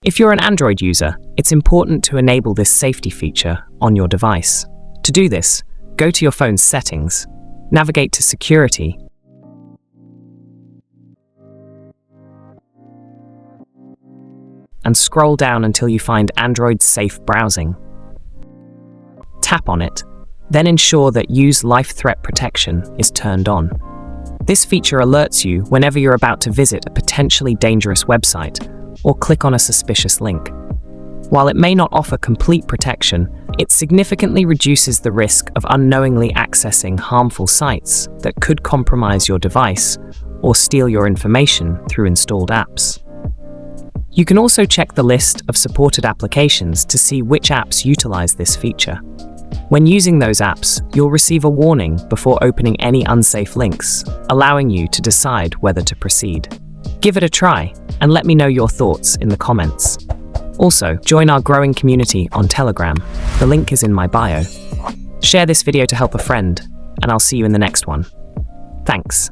If you're an Android user, it's important to enable this safety feature on your device. To do this, go to your phone's settings, navigate to Security, and scroll down until you find Android Safe Browsing. Tap on it, then ensure that Use Life Threat Protection is turned on. This feature alerts you whenever you're about to visit a potentially dangerous website or click on a suspicious link. While it may not offer complete protection, it significantly reduces the risk of unknowingly accessing harmful sites that could compromise your device or steal your information through installed apps. You can also check the list of supported applications to see which apps utilize this feature. When using those apps, you'll receive a warning before opening any unsafe links, allowing you to decide whether to proceed. Give it a try and let me know your thoughts in the comments. Also, join our growing community on Telegram. The link is in my bio. Share this video to help a friend, and I'll see you in the next one. Thanks.